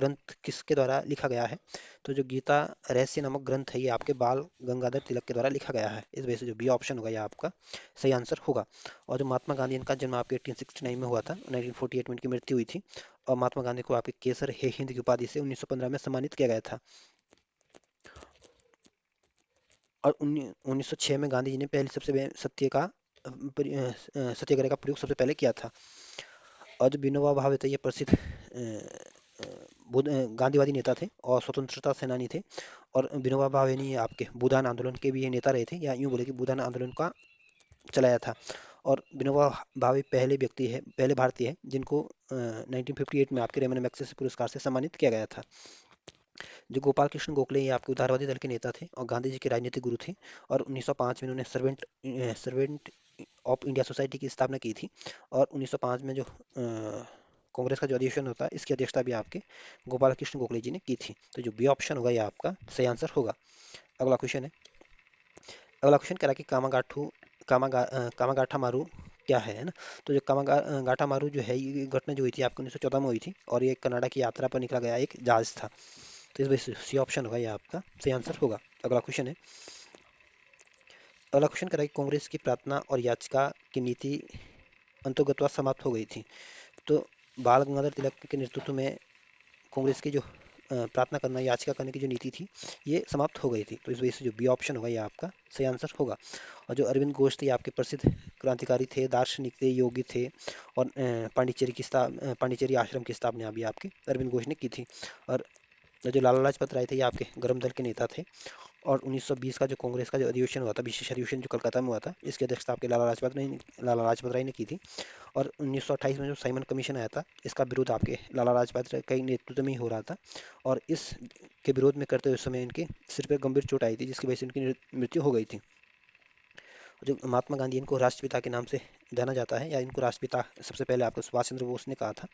ग्रंथ किसके द्वारा लिखा गया है? तो जो गीता रहस्य नामक ग्रंथ है ये आपके बाल गंगाधर तिलक के द्वारा लिखा गया है। इस वजह से जो बी ऑप्शन होगा ये आपका सही आंसर होगा। और जो महात्मा गांधी, इनका जन्म आपके 1869 में हुआ था, 1948 में इनकी मृत्यु हुई थी। और महात्मा गांधी को आपके केसर हे हिंद की उपाधि से 1915 में सम्मानित किया गया था। और 1906 में गांधी जी ने पहले सत्याग्रह का प्रयोग सबसे पहले किया था। और जो विनोबा भावे थे ये प्रसिद्ध गांधीवादी नेता थे और स्वतंत्रता सेनानी थे। और विनोबा भावे ने आपके भूदान आंदोलन के भी ये नेता रहे थे, या यूं बोले कि भूदान आंदोलन का चलाया था। और विनोबा भावे पहले भारतीय है जिनको 1958 में आपके रेमन मैग्सेसे पुरस्कार से सम्मानित किया गया था। जो गोपाल कृष्ण गोखले ये आपके उदारवादी दल के नेता थे और गांधी जी के राजनीतिक गुरु थे। और 1905 में उन्होंने सर्वेंट ऑफ इंडिया सोसाइटी की स्थापना की थी। और 1905 में जो कांग्रेस का जो अधिवेशन होता है इसकी अध्यक्षता भी आपके गोपाल कृष्ण गोखले जी ने की थी। तो जो बी ऑप्शन होगा ये आपका सही आंसर होगा। अगला क्वेश्चन है। अगला क्वेश्चन कह रहा है कि कामागाठा मारू क्या है ना? तो जो गाठा मारू जो है ये घटना जो हुई थी आपको 1914 में हुई थी, और ये कनाडा की यात्रा पर निकला गया एक जहाज था। तो इस वजह से सी ऑप्शन होगा ये आपका सही आंसर होगा। अगला क्वेश्चन है। अगला क्वेश्चन कह रहा है कि कांग्रेस की प्रार्थना और याचिका की नीति अंतर्गतवा समाप्त हो गई थी। तो बाल गंगाधर तिलक के नेतृत्व में कांग्रेस की जो प्रार्थना करना, याचिका करने की जो नीति थी ये समाप्त हो गई थी। तो इस वजह से जो बी ऑप्शन होगा ये आपका सही आंसर होगा। और जो अरविंद घोष थे ये आपके प्रसिद्ध क्रांतिकारी थे, दार्शनिक थे, योगी थे। और पांडिचेरी आश्रम की स्थापना भी आपके अरविंद घोष ने की थी। और जो लाला लाजपत राय थे ये आपके गरम दल के नेता थे। और 1920 का जो कांग्रेस का जो अधिवेशन हुआ था, विशेष अधिवेशन जो कलकत्ता में हुआ था, इसकी अध्यक्षता आपके लाला लाजपत राय ने की थी। और 1928 में जो साइमन कमीशन आया था इसका विरोध आपके लाला लाजपत राय के नेतृत्व में ही हो रहा था। और इस के विरोध में करते हुए समय इनके सिर पर गंभीर चोट आई थी जिसकी वजह से इनकी मृत्यु हो गई थी। जो महात्मा गांधी इनको राष्ट्रपिता के नाम से जाना जाता है, या इनको राष्ट्रपिता सबसे पहले आपको सुभाष चंद्र बोस ने कहा था।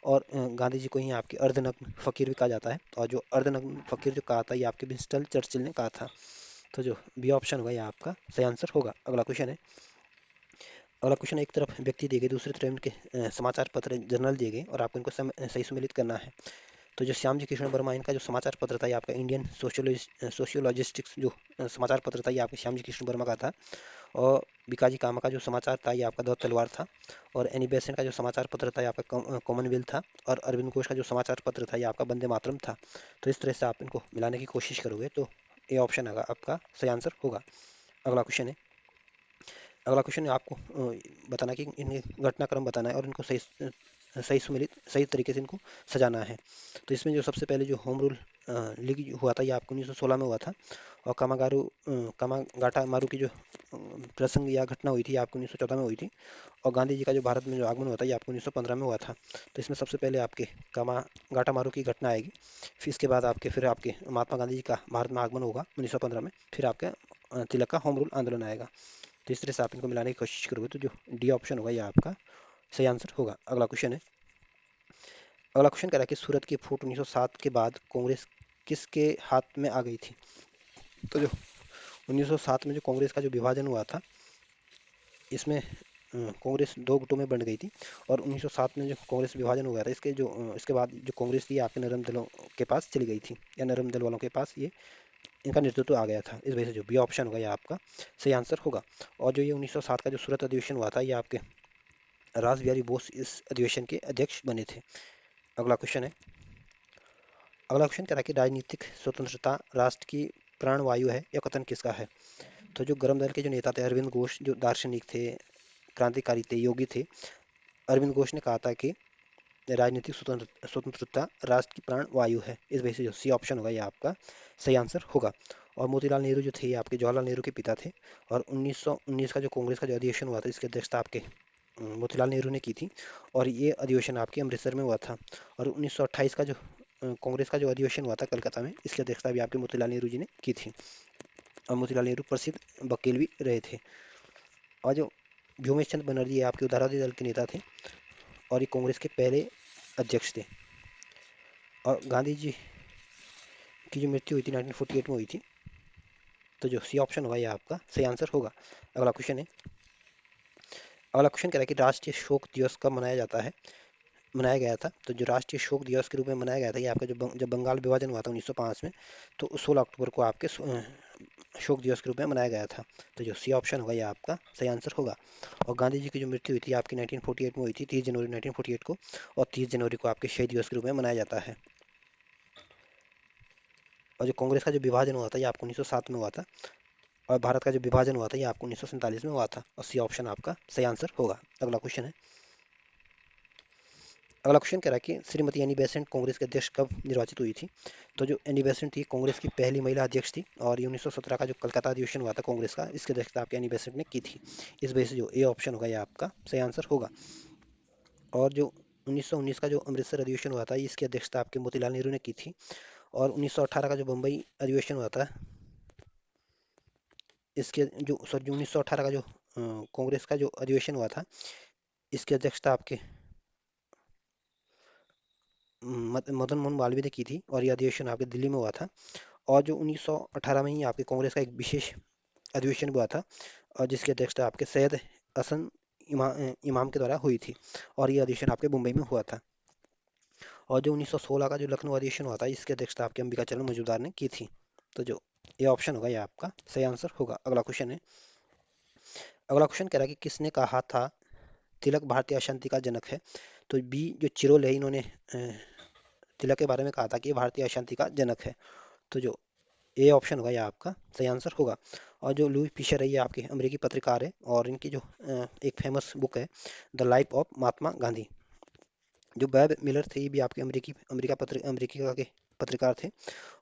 और गांधी जी को ही आपके अर्धनग्न फकीर भी कहा जाता है। और जो अर्धनग्न फकीर जो कहा था ये आपके विंस्टन चर्चिल ने कहा था। तो जो बी ऑप्शन होगा ये आपका सही आंसर होगा। अगला क्वेश्चन है। अगला क्वेश्चन, एक तरफ व्यक्ति दिए गए, दूसरी तरफ इनके समाचार पत्र जर्नल दिए गए और आपको इनको सही सुमेलित करना है। तो जो श्याम जी कृष्ण वर्मा इनका जो समाचार पत्र था ये आपका इंडियन सोशियोलॉजिस्टिक्स जो समाचार पत्र था ये आपके श्याम जी कृष्ण वर्मा का था। और बीकाजी कामा का जो समाचार था ये आपका द तलवार था। और एनी बेसेंट का जो समाचार पत्र था ये आपका कॉमनवेल्थ था। और अरविंद घोष का जो समाचार पत्र था ये आपका वंदे मातरम था। तो इस तरह से आप इनको मिलाने की कोशिश करोगे तो ये ऑप्शन आपका सही आंसर होगा। अगला क्वेश्चन है। अगला क्वेश्चन आपको बताना कि इन्हें घटनाक्रम बताना है और इनको सही तरीके से इनको सजाना है। तो इसमें जो सबसे पहले जो होम रूल लीग हुआ था ये आपको 1916 में हुआ था। और कामागाटा मारू की जो प्रसंग या घटना हुई थी आपको 1914 में हुई थी। और गांधी जी का जो भारत में जो आगमन हुआ था ये आपको 1915 में हुआ था। तो इसमें सबसे पहले आपके कामागाटा मारू की घटना आएगी। फिर आपके महात्मा गांधी जी का भारत में आगमन होगा 1915 में। फिर आपके तिलक का होम रूल आंदोलन आएगा। तो इस तरह से आप इनको मिलाने की कोशिश करोगे तो जो डी ऑप्शन होगा ये आपका सही आंसर होगा। अगला क्वेश्चन है। अगला क्वेश्चन कह रहा है कि सूरत की फूट 1907 के बाद कांग्रेस किसके हाथ में आ गई थी? तो जो 1907 में जो कांग्रेस का जो विभाजन हुआ था इसमें कांग्रेस दो गुटों में बंट गई थी। और 1907 में जो कांग्रेस विभाजन हुआ था इसके बाद जो कांग्रेस थी आपके नरम दलों के पास चली गई थी, या नरम दल वालों के पास ये इनका नेतृत्व आ गया था। इस वजह से जो बी ऑप्शन होगा ये आपका सही आंसर होगा। और जो ये 1907 का जो सूरत अधिवेशन हुआ था ये आपके रास बिहारी बोस इस अधिवेशन के अध्यक्ष बने थे। अगला क्वेश्चन है। अगला क्वेश्चन कह रहा है कि राजनीतिक स्वतंत्रता राष्ट्र की प्राणवायु है, यह कथन किसका है? तो जो गरम दल के जो नेता थे अरविंद घोष जो दार्शनिक थे, क्रांतिकारी थे, योगी थे। अरविंद घोष ने कहा था कि राजनीतिक स्वतंत्रता राष्ट्र की प्राण वायु है। इस वजह से जो सी ऑप्शन होगा ये आपका सही आंसर होगा। और मोतीलाल नेहरू जो थे ये आपके जवाहरलाल नेहरू के पिता थे। और 1919 का जो कांग्रेस का जो अधिवेशन हुआ था इसकी अध्यक्षता आपके मोतीलाल नेहरू ने की थी। और ये अधिवेशन आपके अमृतसर में हुआ था। और 1928 का जो कांग्रेस का जो अधिवेशन हुआ था कलकत्ता में, इसकी अध्यक्षता भी आपके मोतीलाल नेहरू जी ने की थी। और मोतीलाल नेहरू प्रसिद्ध वकील भी रहे थे। और जो व्योमेश चंद्र बनर्जी ये आपके उदारवादी दल के नेता थे और ये कांग्रेस के पहले अध्यक्ष थे। और गांधी जी की जो मृत्यु हुई थी 1948 में हुई थी। तो जो सी ऑप्शन होगा ये आपका सही आंसर होगा। अगला क्वेश्चन है। अगला क्वेश्चन कह रहा है कि राष्ट्रीय शोक दिवस कब मनाया जाता है? मनाया गया था। तो जो राष्ट्रीय शोक दिवस के रूप में मनाया गया था ये आपका जब बंगाल विभाजन हुआ था 1905 में, तो 16 अक्टूबर को आपके शोक दिवस के रूप में मनाया गया था। तो जो सी ऑप्शन होगा ये आपका सही आंसर होगा। और गांधी जी की जो मृत्यु हुई थी आपकी 1948 में हुई थी, 30 जनवरी 1948 को, और 30 जनवरी को आपके शहीद दिवस के रूप में मनाया जाता है। और जो कांग्रेस का जो विभाजन हुआ था ये आपको 1907 में हुआ था, और भारत का जो विभाजन हुआ था ये आपको 1947 में हुआ था, और सी ऑप्शन आपका सही आंसर होगा। अगला क्वेश्चन है। अगला क्वेश्चन कह रहा है कि श्रीमती एनी बेसेंट कांग्रेस के अध्यक्ष कब निर्वाचित हुई थी। तो जो एनी बेसेंट थी कांग्रेस की पहली महिला अध्यक्ष थी, और ये 1917 का जो कलकत्ता अधिवेशन हुआ था कांग्रेस का, इसकी अध्यक्षता आपके एनी बेसेंट ने की थी। इस वजह से जो ए ऑप्शन होगा ये आपका सही आंसर होगा। और जो 1919 का जो अमृतसर अधिवेशन हुआ था इसकी अध्यक्षता आपके मोतीलाल नेहरू ने की थी। और 1918 का जो बम्बई अधिवेशन हुआ था इसके जो सॉरी जो 1918 का जो कांग्रेस का जो अधिवेशन हुआ था इसकी अध्यक्षता आपके मदन मोहन मालवीय ने की थी, और यह अधिवेशन आपके दिल्ली में हुआ था। और जो 1918 में ही आपके कांग्रेस का एक विशेष अधिवेशन हुआ था, और जिसकी अध्यक्षता आपके सैयद हसन इमाम के द्वारा हुई थी, और यह अधिवेशन आपके मुंबई में हुआ था। और जो 1916 का जो लखनऊ अधिवेशन हुआ था इसकी अध्यक्षता आपके अंबिका चरण मजूमदार ने की थी। तो जो ये ऑप्शन होगा ये आपका सही आंसर होगा। अगला क्वेश्चन है। अगला क्वेश्चन कह रहा है कि किसने कहा था तिलक भारतीय अशांति का जनक है। तो बी जो चिरोल है इन्होंने तिलक के बारे में कहा था कि ये भारतीय अशांति का जनक है। तो जो ए ऑप्शन होगा ये आपका सही आंसर होगा। और जो लुई फिशर है ये आपके अमेरिकी पत्रकार है, और इनकी जो एक फेमस बुक है the life of Mahatma Gandhi. जो वेब मिलर थे ये भी आपके अमेरिका के पत्रकार थे।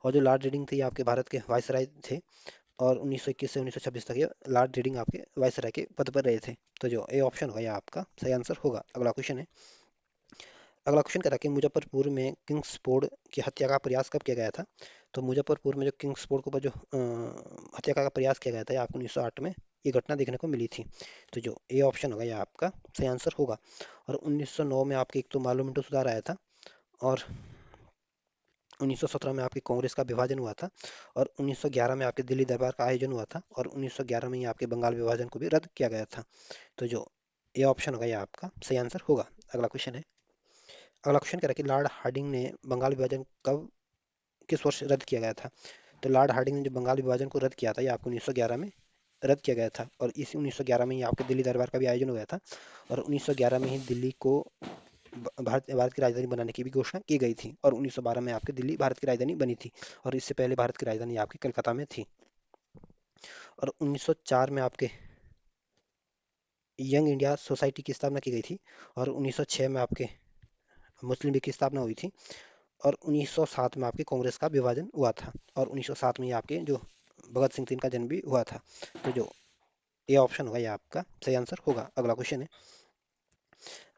और जो लॉर्ड रीडिंग थे ये आपके भारत के वायसराय थे, और 1921 से 1926 तक ये लॉर्ड रीडिंग आपके वायसराय के पद पर रहे थे। तो जो ए ऑप्शन होगा ये आपका सही आंसर होगा। अगला क्वेश्चन है। अगला क्वेश्चन कह रहा है कि मुजफ्फरपुर में किंग्सफोर्ड की हत्या का प्रयास कब किया गया था। तो मुजफ्फरपुर में जो किंग्सफोर्ड के ऊपर जो हत्या का प्रयास किया गया था ये आपको 1908 में ये घटना देखने को मिली थी। तो जो ए ऑप्शन होगा ये आपका सही आंसर होगा। और 1909 में आपके एक तो मालूम मिंटो सुधार आया था, और 1917 में आपकी कांग्रेस का विभाजन हुआ था, और 1911 में आपके दिल्ली दरबार का आयोजन हुआ था, और 1911 में ही आपके बंगाल विभाजन को भी रद्द किया गया था। तो जो ए ऑप्शन होगा ये आपका सही आंसर होगा। अगला क्वेश्चन है। अगला क्वेश्चन कह रहा है कि लॉर्ड हार्डिंग ने बंगाल विभाजन कब किस वर्ष रद्द किया गया था। तो लॉर्ड हार्डिंग ने जो बंगाल विभाजन को रद्द किया था ये आपको 1911 में रद्द किया गया था, और इसी 1911 में ही आपके दिल्ली दरबार का भी आयोजन हो गया था, और 1911 में ही दिल्ली को भारत की राजधानी बनाने की भी घोषणा की गई थी, और 1912 में आपकी दिल्ली भारत की राजधानी बनी थी, और इससे पहले भारत की राजधानी आपकी कलकत्ता में थी। और 1904 में आपके यंग इंडिया सोसाइटी की स्थापना की गई थी, और 1906 में आपके मुस्लिम लीग की स्थापना हुई थी, और 1907 में आपके कांग्रेस का विभाजन हुआ था, और 1907 में ही आपके जो भगत सिंह थे इनका जन्म भी हुआ था। तो जो ए ऑप्शन होगा ये आपका सही आंसर होगा। अगला क्वेश्चन है।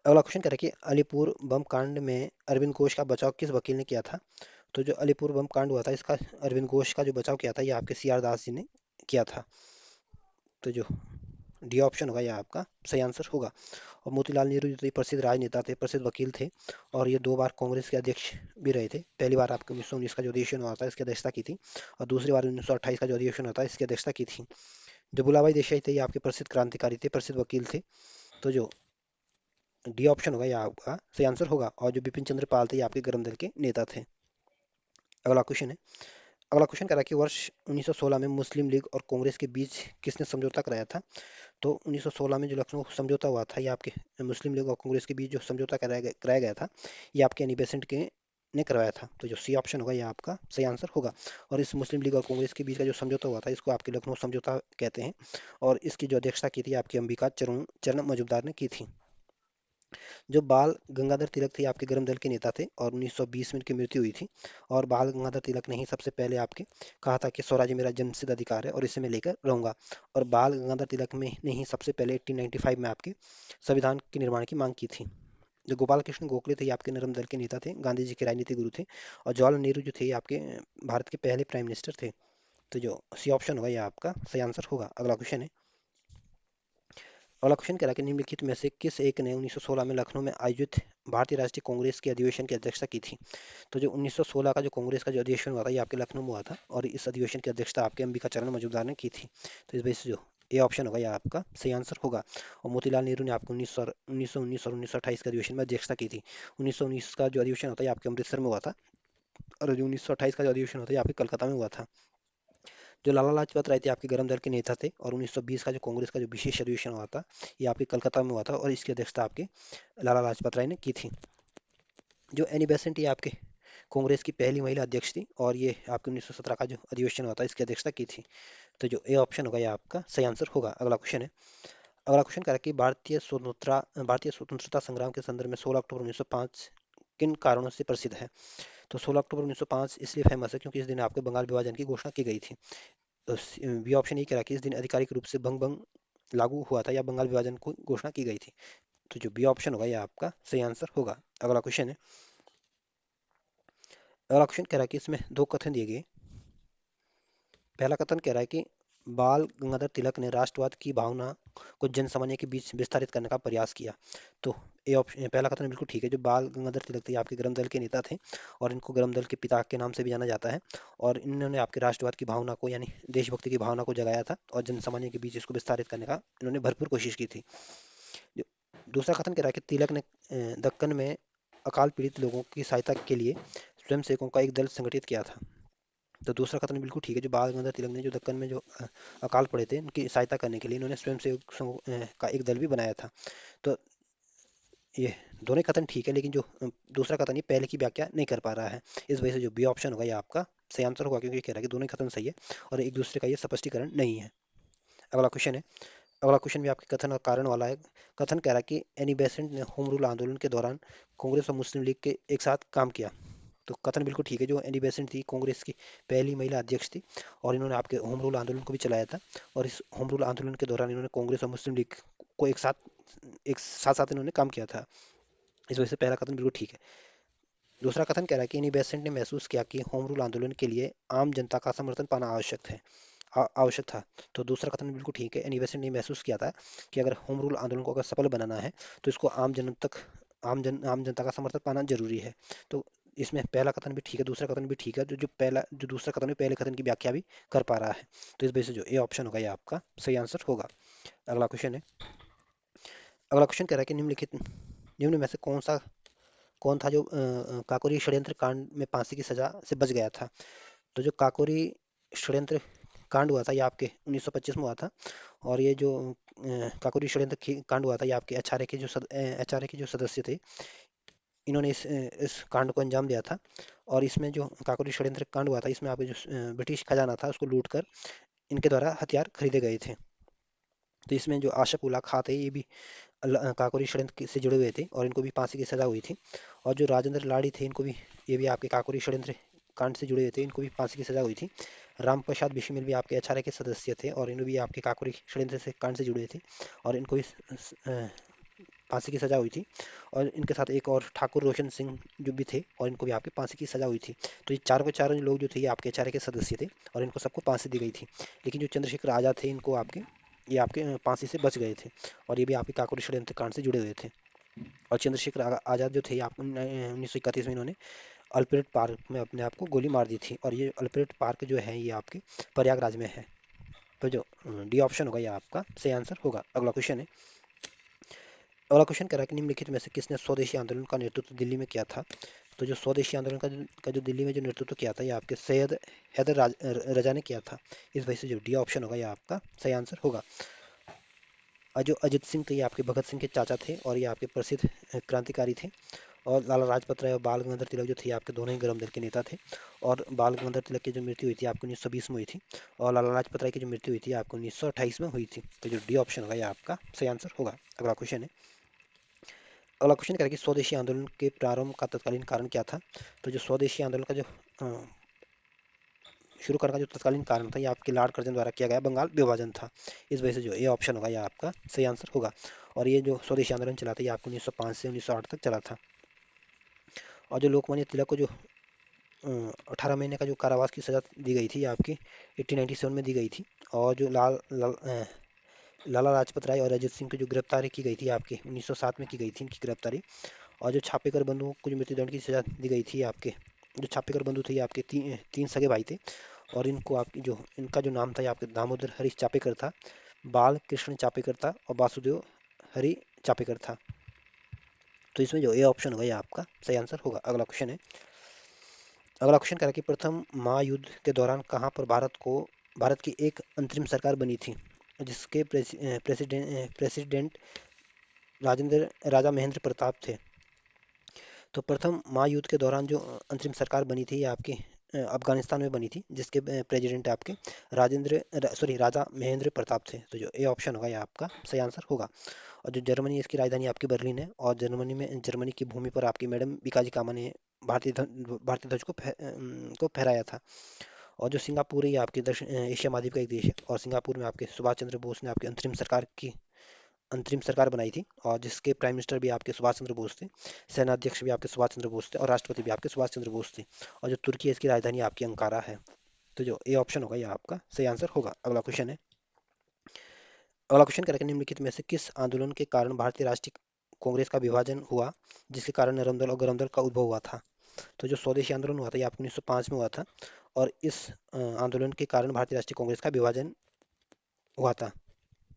अगला क्वेश्चन कह रहा है कि अलीपुर बम कांड में अरविंद घोष का बचाव किस वकील ने किया था। तो जो अलीपुर बम कांड हुआ था इसका अरविंद घोष का जो बचाव किया था ये आपके सी आर दास जी ने किया था। तो जो डी ऑप्शन होगा ये आपका सही आंसर होगा। और मोतीलाल नेहरू जो थे प्रसिद्ध राजनेता थे, प्रसिद्ध वकील थे, और ये 2 बार कांग्रेस के अध्यक्ष भी रहे थे। पहली बार आपके 1919 का जो अधिवेशन हुआ था इसकी अध्यक्षता की थी, और दूसरी बार 1928 का जो अधिवेशन हुआ था इसकी अध्यक्षता की थी। जो भुलाभाई देसाई थे ये आपके प्रसिद्ध क्रांतिकारी थे, प्रसिद्ध वकील थे। तो जो डी ऑप्शन होगा ये आपका सही आंसर होगा। और जो बिपिन चंद्र पाल थे ये आपके गरम दल के नेता थे। अगला क्वेश्चन है। अगला क्वेश्चन कह रहा है कि वर्ष 1916 में मुस्लिम लीग और कांग्रेस के बीच किसने समझौता कराया था। तो 1916 में जो लखनऊ समझौता हुआ था ये आपके मुस्लिम लीग और कांग्रेस के बीच जो समझौता कराया गया था ये आपके एनी बेसेंट के ने करवाया था। तो जो सी ऑप्शन होगा ये आपका सही आंसर होगा। और इस मुस्लिम लीग और कांग्रेस के बीच का जो समझौता हुआ था इसको आपके लखनऊ समझौता कहते हैं, और इसकी जो अध्यक्षता की थी आपकी अंबिका चरण चरण मजूमदार ने की थी। जो बाल गंगाधर तिलक थे आपके गरम दल के नेता थे, और 1920 में इनकी मृत्यु हुई थी। और बाल गंगाधर तिलक ने ही सबसे पहले आपके कहा था कि स्वराज्य मेरा जन्मसिद्ध अधिकार है और इसे मैं लेकर रहूंगा। और बाल गंगाधर तिलक में ने ही सबसे पहले 1895 में आपके संविधान के निर्माण की मांग की थी। जो गोपाल कृष्ण गोखले थे ये आपके नरम दल के नेता थे, गांधी जी के राजनीतिक गुरु थे, और जवाहरलाल नेहरू जो थे ये आपके भारत के पहले प्राइम मिनिस्टर थे। तो जो सी ऑप्शन होगा ये आपका सही आंसर होगा। अगला क्वेश्चन है। अगला क्वेश्चन कह रहा है कि निम्नलिखित में से किस एक ने 1916 में लखनऊ में आयोजित भारतीय राष्ट्रीय कांग्रेस के अधिवेशन की अध्यक्षता की थी। तो जो 1916 का जो कांग्रेस का जो अधिवेशन हुआ था ये आपके लखनऊ में हुआ था, और इस अधिवेशन की अध्यक्षता आपके अंबिका चरण मजूमदार ने की थी। तो इस वजह से जो ए ऑप्शन होगा यह आपका सही आंसर होगा। और मोतीलाल नेहरू ने आपको 1919 और 1928 के अधिवेशन में अध्यक्षता की थी। 1919 का जो अधिवेशन होता है ये आपके अमृतसर में हुआ था, और जो 1928 का जो अधिवेशन होता है ये आपके कलकत्ता में हुआ था। जो लाला लाजपत राय थे आपके गरम दल के नेता थे, और 1920 का जो कांग्रेस का जो विशेष अधिवेशन हुआ था ये आपके कलकत्ता में हुआ था, और इसकी अध्यक्षता आपके लाला लाजपत राय ने की थी। जो एनी बेसेंट ये आपके कांग्रेस की पहली महिला अध्यक्ष थी, और ये आपके 1917 का जो अधिवेशन हुआ था इसकी अध्यक्षता की थी। तो जो ए ऑप्शन होगा ये आपका सही आंसर होगा। अगला क्वेश्चन है। अगला क्वेश्चन कह रहा है कि भारतीय स्वतंत्रता संग्राम के संदर्भ में 16 अक्टूबर 1905 किन कारणों से प्रसिद्ध है। तो 16 अक्टूबर 1905 इसलिए फेमस है क्योंकि इस दिन आपके बंगाल विभाजन की घोषणा की गई थी। तो बी ऑप्शन ये कह रहा है कि इस दिन आधिकारिक रूप से भंग भंग लागू हुआ था या बंगाल विभाजन को घोषणा की गई थी। तो जो बी ऑप्शन होगा यह आपका सही आंसर होगा। अगला क्वेश्चन है। अगला क्वेश्चन कह रहा है कि इसमें दो कथन दिए गए। पहला कथन कह रहा है कि बाल गंगाधर तिलक ने राष्ट्रवाद की भावना को जन सामान्य के बीच विस्तारित करने का प्रयास किया। तो ए ऑप्शन, पहला कथन बिल्कुल ठीक है। जो बाल गंगाधर तिलक थे ये आपके गरम दल के नेता थे, और इनको गरम दल के पिता के नाम से भी जाना जाता है। और इन्होंने आपके राष्ट्रवाद की भावना को यानी देशभक्ति की भावना को जगाया था, और जन सामान्य के बीच इसको विस्तारित करने का इन्होंने भरपूर कोशिश की थी। जो दूसरा कथन कह रहा है कि तिलक ने दक्कन में अकाल पीड़ित लोगों की सहायता के लिए स्वयंसेवकों का एक दल संगठित किया था। तो दूसरा कथन बिल्कुल ठीक है। जो बाल गंगाधर तिलक ने जो दक्कन में जो अकाल पड़े थे उनकी सहायता करने के लिए इन्होंने स्वयंसेवक का एक दल भी बनाया था। तो ये दोनों कथन ठीक है, लेकिन जो दूसरा कथन ये पहले की व्याख्या नहीं कर पा रहा है। इस वजह से जो बी ऑप्शन होगा ये आपका सही आंसर होगा, क्योंकि ये कह रहा है कि दोनों कथन सही है और एक दूसरे का ये स्पष्टीकरण नहीं है। अगला क्वेश्चन है। अगला क्वेश्चन भी आपके कथन और कारण वाला है। कथन कह रहा है कि एनी बेसेंट ने होम रूल आंदोलन के दौरान कांग्रेस और मुस्लिम लीग के एक साथ काम किया। तो कथन बिल्कुल ठीक है। जो एनी बेसेंट थी कांग्रेस की पहली महिला अध्यक्ष थी, और इन्होंने आपके होम रूल आंदोलन को भी चलाया था। और इस होम रूल आंदोलन के दौरान इन्होंने कांग्रेस और मुस्लिम लीग को एक साथ साथ इन्होंने काम किया था। इस वजह से पहला कथन बिल्कुल ठीक है। दूसरा कथन कह रहा है कि एनी बेसेंट ने महसूस किया कि होम रूल आंदोलन के लिए आम जनता का समर्थन पाना आवश्यक था। तो दूसरा कथन बिल्कुल ठीक है। एनी बेसेंट ने महसूस किया था कि अगर होम रूल आंदोलन को अगर सफल बनाना है तो इसको आम जनता का समर्थन पाना जरूरी है। तो इसमें पहला कथन भी ठीक है, दूसरा कथन भी ठीक है। जो दूसरा कथन है पहले कथन की व्याख्या भी कर पा रहा है। तो इस वजह से जो ए ऑप्शन होगा ये आपका सही आंसर होगा। अगला क्वेश्चन है। अगला क्वेश्चन कह रहा है कि निम्न में से कौन था जो काकोरी षड्यंत्र कांड में फांसी की सजा से बच गया था। तो जो काकोरी षड्यंत्र कांड हुआ था ये आपके 1925 में हुआ था। और ये जो काकोरी षड्यंत्र कांड हुआ था ये आपके एचआरए के जो सदस्य थे इन्होंने इस कांड को अंजाम दिया था। और इसमें जो काकोरी षड्यंत्र कांड हुआ था इसमें आपके जो ब्रिटिश खजाना था उसको लूट कर इनके द्वारा हथियार खरीदे गए थे। तो इसमें जो आशफ उल्ला खां थे ये भी काकोरी षड्यंत्र से जुड़े हुए थे, और इनको भी फांसी की सजा हुई थी। और जो राजेंद्र लाड़ी थे इनको भी, ये भी आपके काकोरी षड्यंत्र कांड से जुड़े हुए थे, इनको भी फांसी की सजा हुई थी। राम प्रसाद बिस्मिल भी आपके एचआरए के सदस्य थे, और इन्हें भी आपके काकोरी षड्यंत्र से कांड से जुड़े हुए थे, और इनको भी फांसी की सजा हुई थी। और इनके साथ एक और ठाकुर रोशन सिंह जो भी थे, और इनको भी आपके फांसी की सजा हुई थी। तो ये चारों के चारों लोग जो थे ये आपके एचआरए के सदस्य थे, और इनको सबको फांसी दी गई थी। लेकिन जो चंद्रशेखर आजाद थे इनको आपके फांसी से बच गए थे, और ये भी आपके काकोरी षड्यंत्र कांड से जुड़े हुए थे। और चंद्रशेखर आजाद जो थे आप 1931 में इन्होंने अल्फ्रेड पार्क में अपने आप को गोली मार दी थी, और ये अल्फ्रेड पार्क जो है ये आपके प्रयागराज में है। तो जो डी ऑप्शन होगा ये आपका सही आंसर होगा। अगला क्वेश्चन है। अगला क्वेश्चन कह रहा है कि निम्नलिखित में से किसने स्वदेशी आंदोलन का नेतृत्व दिल्ली में किया था। तो जो स्वदेशी आंदोलन का जो दिल्ली में जो नेतृत्व किया था ये आपके सैयद रजा ने किया था। इस वजह से जो डी ऑप्शन होगा ये आपका सही आंसर होगा। और जो अजित सिंह थे ये आपके भगत सिंह के चाचा थे, और ये आपके प्रसिद्ध क्रांतिकारी थे। और लाला लाजपत राय और बाल गंगाधर तिलक जो थे आपके दोनों ही गरम दल के नेता थे। और बाल गंगाधर तिलक की जो मृत्यु हुई थी आपको 1920 में हुई थी, और लाला लाजपत राय की जो मृत्यु हुई थी आपको 1928 में हुई थी। तो जो डी ऑप्शन होगा ये आपका सही आंसर होगा। अगला क्वेश्चन है। अगला क्वेश्चन करें कि स्वदेशी आंदोलन के प्रारंभ का तत्कालीन कारण क्या था। तो जो स्वदेशी आंदोलन का जो शुरू करने का जो तत्कालीन कारण था ये आपके लॉर्ड कर्जन द्वारा किया गया बंगाल विभाजन था। इस वजह से जो ये ऑप्शन होगा ये आपका सही आंसर होगा। और ये जो स्वदेशी आंदोलन चला था ये आपको 1905 से 1908 तक चला था। और जो लोकमान्य तिलक को जो 18 महीने का जो कारावास की सजा दी गई थी आपकी 1897 में दी गई थी। और जो लाला लाजपत राय और अजित सिंह की जो गिरफ्तारी की गई थी आपकी 1907 में की गई थी इनकी गिरफ्तारी। और जो छापेकर बंधुओं को जो मृत्युदंड की सजा दी गई थी आपके, जो छापेकर बंधु थे ये आपके तीन सगे भाई थे, और इनको आपकी जो इनका जो नाम था ये आपके दामोदर हरीश चापेकर था। बाल कृष्ण चापेकर था और वासुदेव हरि चापेकर था। तो इसमें जो ए ऑप्शन होगा ये आपका सही आंसर होगा। अगला क्वेश्चन है, अगला क्वेश्चन कह रहा है कि प्रथम महायुद्ध के दौरान कहाँ पर भारत की एक अंतरिम सरकार बनी थी, जिसके प्रेसिडेंट राजेंद्र राजा महेंद्र प्रताप थे। तो प्रथम महायुद्ध के दौरान जो अंतरिम सरकार बनी थी ये आपकी अफगानिस्तान में बनी थी, जिसके प्रेसिडेंट आपके राजा महेंद्र प्रताप थे। तो जो ए ऑप्शन होगा ये आपका सही आंसर होगा। और जो जर्मनी, इसकी राजधानी आपकी बर्लिन है, और जर्मनी की भूमि पर आपकी मैडम बीकाजी कामा ने भारतीय ध्वज को फहराया था। और जो सिंगापुर है ये आपके दक्षिण एशिया महाद्वीप का एक देश है, और सिंगापुर में आपके सुभाष चंद्र बोस ने आपकी अंतरिम सरकार बनाई थी, और जिसके प्राइम मिनिस्टर भी आपके सुभाष चंद्र बोस थे, सेनाध्यक्ष भी आपके सुभाष चंद्र बोस थे, और राष्ट्रपति भी आपके सुभाष चंद्र बोस थे। और जो तुर्की है इसकी राजधानी आपकी अंकारा है। तो जो ए ऑप्शन होगा ये आपका सही आंसर होगा। अगला क्वेश्चन है, अगला क्वेश्चन करेक्ट, निम्नलिखित में से किस आंदोलन के कारण भारतीय राष्ट्रीय कांग्रेस का विभाजन हुआ, जिसके कारण नरम दल और गरम दल का उद्भव हुआ था। तो जो स्वदेशी आंदोलन हुआ था ये आपको 1905 में हुआ था, और इस आंदोलन के कारण भारतीय राष्ट्रीय कांग्रेस का विभाजन हुआ था।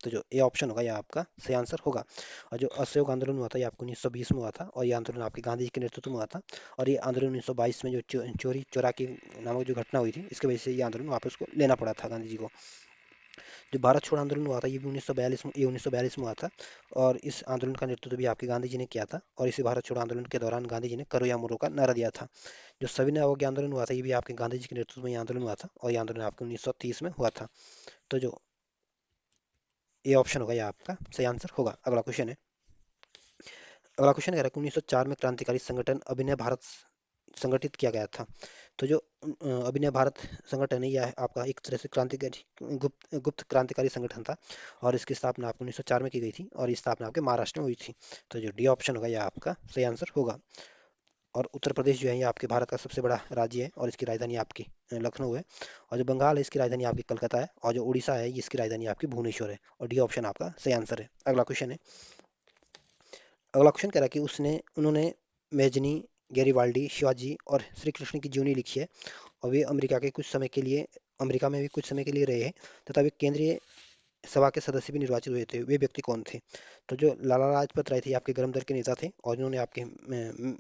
तो जो ए ऑप्शन होगा ये आपका सही आंसर होगा। और जो असहयोग आंदोलन हुआ था ये आपको 1920 में हुआ था, और ये आंदोलन आपके गांधी जी के नेतृत्व में हुआ था। और ये आंदोलन 1922 में जो चोरी चोरा की नामक जो घटना हुई थी, इसकी वजह से ये आंदोलन वापस को लेना पड़ा था गांधी जी को। जो भारत छोड़ो आंदोलन हुआ था ये भी 1942 में हुआ था, और इस आंदोलन का नेतृत्व भी आपके गांधी जी ने किया था। और इसी भारत छोड़ो आंदोलन के दौरान गांधी जी ने करो या मरो का नारा दिया था। जो सविनय अवज्ञा आंदोलन हुआ था ये भी आपके गांधी जी के नेतृत्व में ये आंदोलन हुआ था, और ये आंदोलन आपके 1930 में हुआ था। तो जो ए ऑप्शन होगा ये आपका सही आंसर होगा। अगला क्वेश्चन है, अगला क्वेश्चन कह रहा है कि 1904 में क्रांतिकारी संगठन अभिनव भारत संगठित किया गया था। तो जो अभिनव भारत संगठन है यह आपका एक तरह से क्रांतिकारी गुप्त क्रांतिकारी संगठन था, और इसकी स्थापना आपको 1904 में की गई थी, और इस स्थापना आपके महाराष्ट्र में हुई थी। तो जो डी ऑप्शन होगा यह आपका सही आंसर होगा। और उत्तर प्रदेश जो है ये आपके भारत का सबसे बड़ा राज्य है, और इसकी राजधानी आपकी लखनऊ है। और जो बंगाल है इसकी राजधानी आपकी कलकत्ता है, और जो उड़ीसा है इसकी राजधानी आपकी भुवनेश्वर है। और डी ऑप्शन आपका सही आंसर है। अगला क्वेश्चन है, अगला क्वेश्चन कह रहा है कि उन्होंने मेजनी, गैरीवाल्डी, शिवाजी और श्री कृष्ण की जीवनी लिखी है, और वे अमेरिका में भी कुछ समय के लिए रहे हैं, तथा वे केंद्रीय सभा के सदस्य भी निर्वाचित हुए थे। वे व्यक्ति कौन थे? तो जो लाला लाजपत राय थे ये आपके गरम दल के नेता थे, और इन्होंने आपके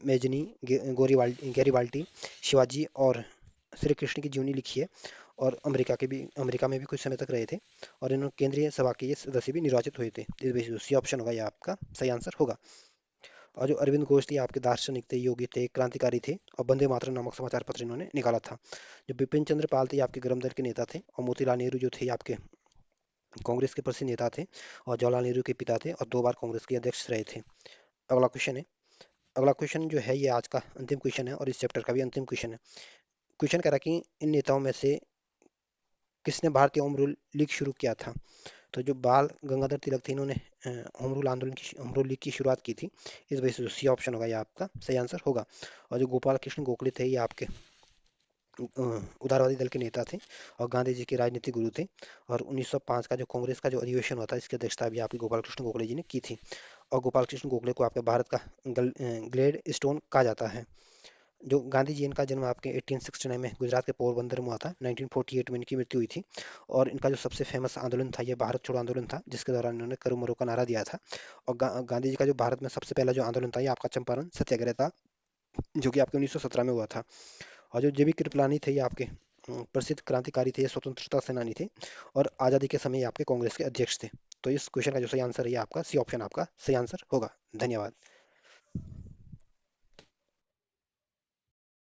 मेजनी, गैरीवाल्डी, शिवाजी और श्री कृष्ण की जीवनी लिखी है, और अमेरिका में भी कुछ समय तक रहे थे, और इन्होंने केंद्रीय सभा के ये सदस्य भी निर्वाचित हुए थे। इस वजह से सी ऑप्शन होगा ये आपका सही आंसर होगा। और जो अरविंद घोष थे आपके दार्शनिक थे, योगी थे, क्रांतिकारी थे, और वंदे मातरम नामक समाचार पत्र इन्होंने निकाला था। जो बिपिन चंद्र पाल थे ये आपके गरम दल के नेता थे, और मोतीलाल नेहरू जो थे ये आपके कांग्रेस के प्रसिद्ध नेता थे, और जवाहरलाल नेहरू के पिता थे, और 2 बार कांग्रेस के अध्यक्ष रहे थे। अगला क्वेश्चन है, अगला क्वेश्चन जो है ये आज का अंतिम क्वेश्चन है, और इस चैप्टर का भी अंतिम क्वेश्चन है। क्वेश्चन कह रहा है कि इन नेताओं में से किसने भारतीय होम रूल लीग शुरू किया था? तो जो बाल गंगाधर तिलक थे इन्होंने होम रूल लीग की शुरुआत की थी। इस वजह से जो सी ऑप्शन होगा ये आपका सही आंसर होगा। और जो गोपाल कृष्ण गोखले थे ये आपके उदारवादी दल के नेता थे, और गांधी जी के राजनीतिक गुरु थे। और 1905 का जो कांग्रेस का जो अधिवेशन हुआ था इसकी अध्यक्षता भी आपके गोपाल कृष्ण गोखले जी ने की थी। और गोपाल कृष्ण गोखले को आपके भारत का ग्लेड स्टोन कहा जाता है। जो गांधी जी, इनका जन्म आपके 1869 में गुजरात के पोरबंदर में हुआ था। 1948 में इनकी मृत्यु हुई थी। और इनका जो सबसे फेमस आंदोलन था ये भारत छोड़ो आंदोलन था, जिसके दौरान इन्होंने करो मरो का नारा दिया था। और गांधी जी का जो भारत में सबसे पहला जो आंदोलन था ये आपका चंपारण सत्याग्रह था, जो कि आपके 1917 में हुआ था। और जो जेबी कृपलानी थे ये आपके प्रसिद्ध क्रांतिकारी थे, स्वतंत्रता सेनानी थे, और आज़ादी के समय ये आपके कांग्रेस के अध्यक्ष थे। तो इस क्वेश्चन का जो सही आंसर है ये आपका सी ऑप्शन आपका सही आंसर होगा। धन्यवाद।